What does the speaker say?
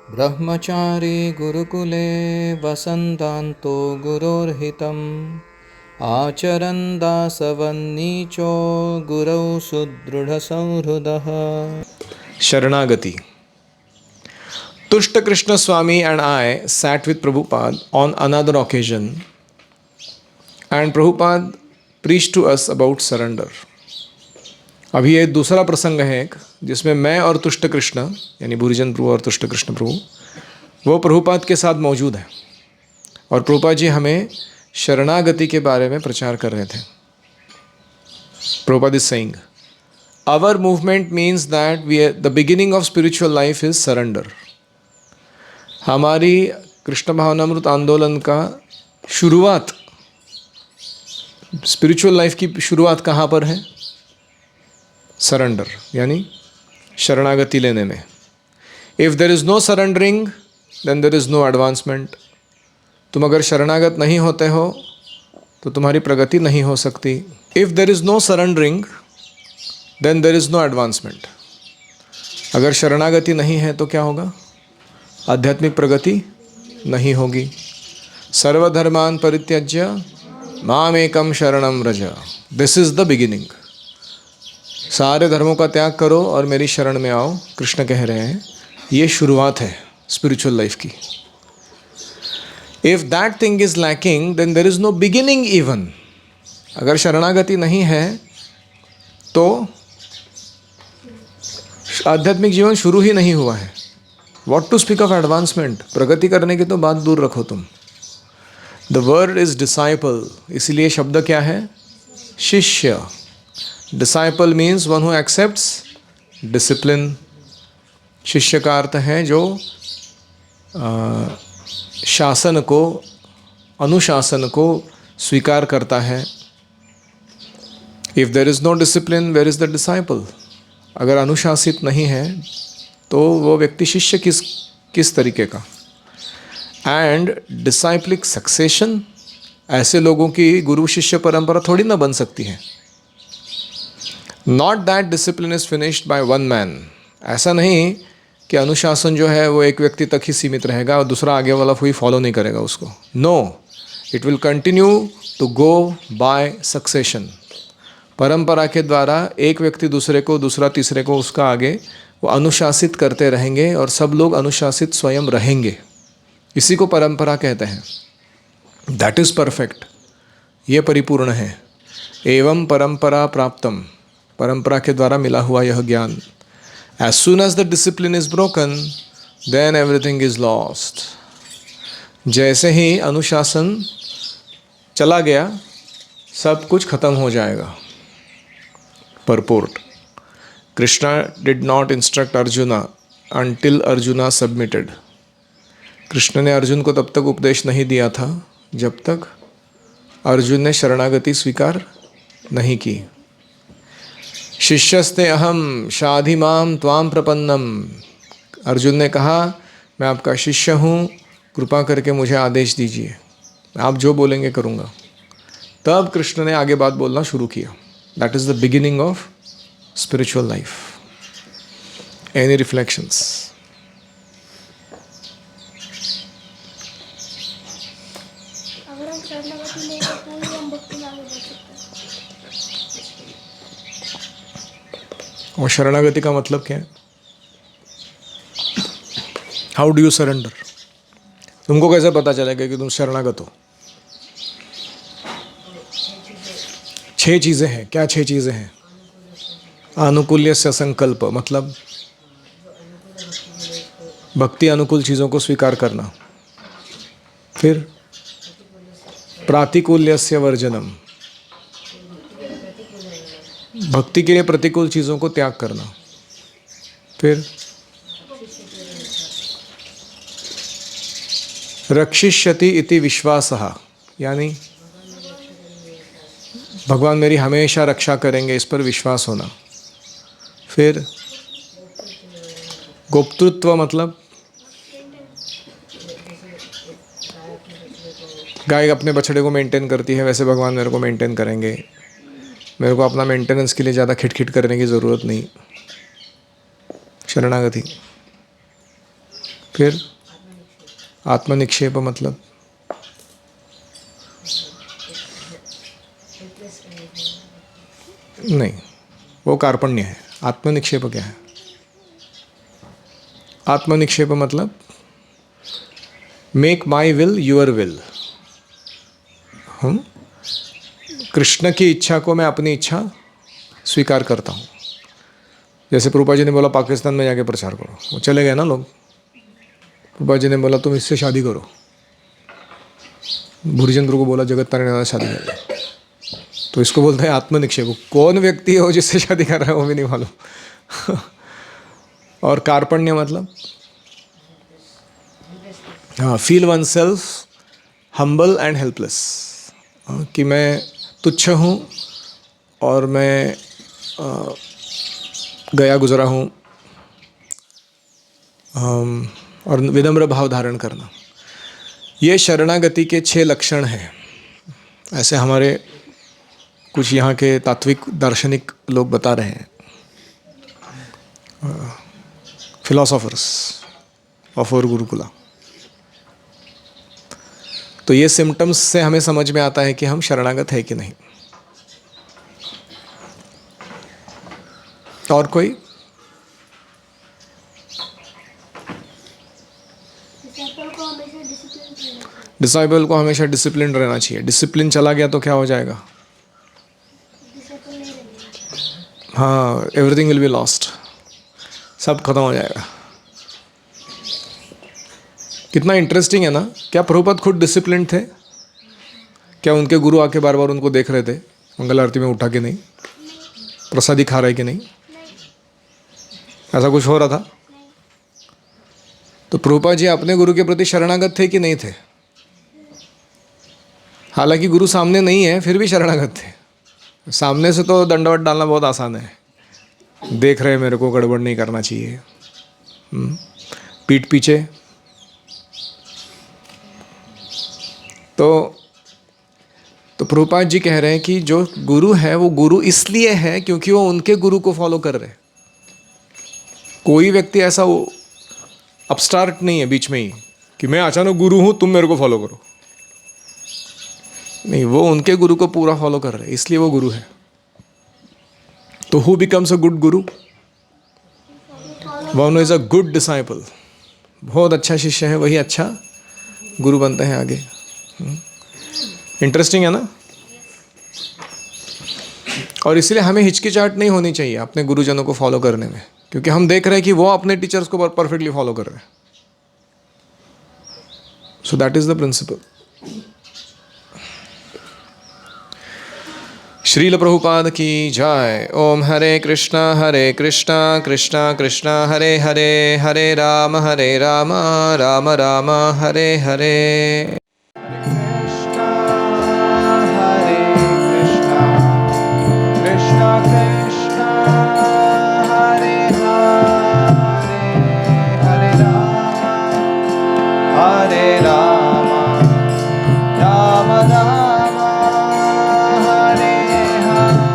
ब्रह्मचारी गुरुकुले वसन्तान्तो गुरोर्हितम् आचरन् दासवन्नीचो गुरौ सुदृढसंहृदः। Sharanagati. Tushta Krishna Swami and I sat with Prabhupada on another occasion, and Prabhupada preached to us about surrender. अभी ये दूसरा प्रसंग है एक, जिसमें मैं और तुष्ट कृष्ण यानी भूरिजन प्रभु और तुष्ट कृष्ण प्रभु वो प्रभुपाद के साथ मौजूद हैं और प्रभुपाद जी हमें शरणागति के बारे में प्रचार कर रहे थे। Prabhupada is saying our movement means that the beginning of spiritual life is surrender. हमारी कृष्ण भावनामृत आंदोलन का शुरुआत, स्पिरिचुअल लाइफ की शुरुआत कहाँ पर है? सरेंडर यानी शरणागति लेने में। If there is no surrendering then there is no advancement. तुम अगर शरणागत नहीं होते हो तो तुम्हारी प्रगति नहीं हो सकती। If there is no surrendering then there is no advancement. अगर शरणागति नहीं है तो क्या होगा? आध्यात्मिक प्रगति नहीं होगी। सर्वधर्मान परित्यज्य मामेकम शरणम Vraj, this is the beginning. सारे धर्मों का त्याग करो और मेरी शरण में आओ, कृष्ण कह रहे हैं। ये शुरुआत है स्पिरिचुअल लाइफ की। If that thing is lacking then there is no beginning even. अगर शरणागति नहीं है तो आध्यात्मिक जीवन शुरू ही नहीं हुआ है। What to speak of advancement? प्रगति करने की तो बात दूर रखो तुम। द वर्ड इज डिसाइपल, इसलिए शब्द क्या है? शिष्य। Disciple means one who accepts discipline. शिष्य का अर्थ है जो शासन को, अनुशासन को स्वीकार करता है। If there is no discipline where is the disciple? अगर अनुशासित नहीं है तो वो व्यक्ति शिष्य किस तरीके का? एंड डिसाइप्लिक सक्सेशन, ऐसे लोगों की गुरु शिष्य परंपरा थोड़ी ना बन सकती है। Not that discipline is finished by one man. ऐसा नहीं कि अनुशासन जो है वो एक व्यक्ति तक ही सीमित रहेगा और दूसरा आगे वाला कोई फॉलो नहीं करेगा उसको। No, it will continue to go by succession. परंपरा के द्वारा एक व्यक्ति दूसरे को, दूसरा तीसरे को, उसका आगे वो अनुशासित करते रहेंगे और सब लोग अनुशासित स्वयं रहेंगे। इसी को परंपरा कहते हैं। दैट इज़ परफेक्ट, ये परिपूर्ण है। एवं परंपरा प्राप्तम, परंपरा के द्वारा मिला हुआ यह ज्ञान। As soon as the discipline is broken then everything is lost. जैसे ही अनुशासन चला गया सब कुछ खत्म हो जाएगा। Purport. Krishna did not instruct Arjuna until Arjuna submitted. Krishna ने अर्जुन को तब तक उपदेश नहीं दिया था जब तक अर्जुन ने शरणागति स्वीकार नहीं की। शिष्यस्ते अहम शाधि माम त्वाम प्रपन्नम। अर्जुन ने कहा मैं आपका शिष्य हूँ, कृपा करके मुझे आदेश दीजिए, आप जो बोलेंगे करूँगा। तब कृष्ण ने आगे बात बोलना शुरू किया। That is the beginning of spiritual life. Any reflections? अगर हम शरणागति नहीं करते हैं तो हम भक्ति में आगे बढ़ सकते हैं। और शरणागति का मतलब क्या है? How do you surrender? तुमको कैसे पता चलेगा कि तुम शरणागत हो? 6 चीज़ें हैं। क्या 6 चीज़ें हैं? अनुकूल्य से संकल्प, मतलब भक्ति अनुकूल चीज़ों को स्वीकार करना। फिर प्रातिकूल्य से वर्जनम, भक्ति के लिए प्रतिकूल चीज़ों को त्याग करना। फिर रक्षिष्यति इति विश्वासः, यानी भगवान मेरी हमेशा रक्षा करेंगे, इस पर विश्वास होना। फिर गोप्तृत्व, मतलब गाय अपने बछड़े को मेंटेन करती है वैसे भगवान मेरे को मेंटेन करेंगे। मेरे को अपना मेंटेनेंस के लिए ज़्यादा खिटखिट करने की ज़रूरत नहीं। शरणागति। फिर आत्मनिक्षेप मतलब नहीं, वो कार्पण्य है। आत्मनिक्षेप क्या है? आत्मनिक्षेप मतलब make my will your will. हम कृष्ण की इच्छा को मैं अपनी इच्छा स्वीकार करता हूँ। जैसे प्रभुपाद जी ने बोला पाकिस्तान में जाके प्रचार करो, वो चले गए ना लोग। प्रभुपाद जी ने बोला तुम इससे शादी करो, भूरीचंद्र को बोला जगत तारण से शादी कर लो। तो इसको बोलते हैं आत्मनिक्षेप। कौन व्यक्ति है वो जिससे शादी कर रहा है वो भी नहीं मालूम। और कार्पण्य मतलब हाँ, feel one self humble and helpless, कि मैं तुच्छ हूँ और मैं गया गुजरा हूँ, और विनम्र भाव धारण करना। ये शरणागति के 6 लक्षण हैं। ऐसे हमारे कुछ यहाँ के तात्विक दार्शनिक लोग बता रहे हैं, फिलोसोफर्स ऑफ और गुरुकुला। तो ये सिम्टम्स से हमें समझ में आता है कि हम शरणागत है कि नहीं। और कोई? डिसाइबल को हमेशा डिसिप्लिन रहना चाहिए। डिसिप्लिन चला गया तो क्या हो जाएगा? हाँ, एवरीथिंग विल बी लॉस्ट, सब खत्म हो जाएगा। कितना इंटरेस्टिंग है ना। क्या प्रभुपाद खुद डिसिप्लिन थे? क्या उनके गुरु आके बार बार उनको देख रहे थे मंगल आरती में उठा के नहीं, प्रसादी खा रहे कि नहीं? ऐसा कुछ हो रहा था? तो प्रभुपाद जी अपने गुरु के प्रति शरणागत थे कि नहीं थे? हालांकि गुरु सामने नहीं है फिर भी शरणागत थे। सामने से तो दंडवत डालना बहुत आसान है, देख रहे मेरे को, गड़बड़ नहीं करना चाहिए। पीठ पीछे तो प्रभुपाद जी कह रहे हैं कि जो गुरु है वो गुरु इसलिए है क्योंकि वो उनके गुरु को फॉलो कर रहे। कोई व्यक्ति ऐसा अपस्टार्ट नहीं है बीच में ही कि मैं अचानक गुरु हूं तुम मेरे को फॉलो करो। नहीं, वो उनके गुरु को पूरा फॉलो कर रहे, इसलिए वो गुरु है। तो who becomes a good Guru? One is a good disciple. बहुत अच्छा शिष्य है वही अच्छा गुरु बनते हैं आगे। इंटरेस्टिंग है ना। और इसलिए हमें हिचकिचाहट नहीं होनी चाहिए अपने गुरुजनों को फॉलो करने में, क्योंकि हम देख रहे हैं कि वो अपने टीचर्स को परफेक्टली फॉलो कर रहे हैं। So that is the principle. Shrila Prabhupada की जय। ओम हरे कृष्णा कृष्णा कृष्णा हरे हरे, हरे राम राम राम हरे हरे।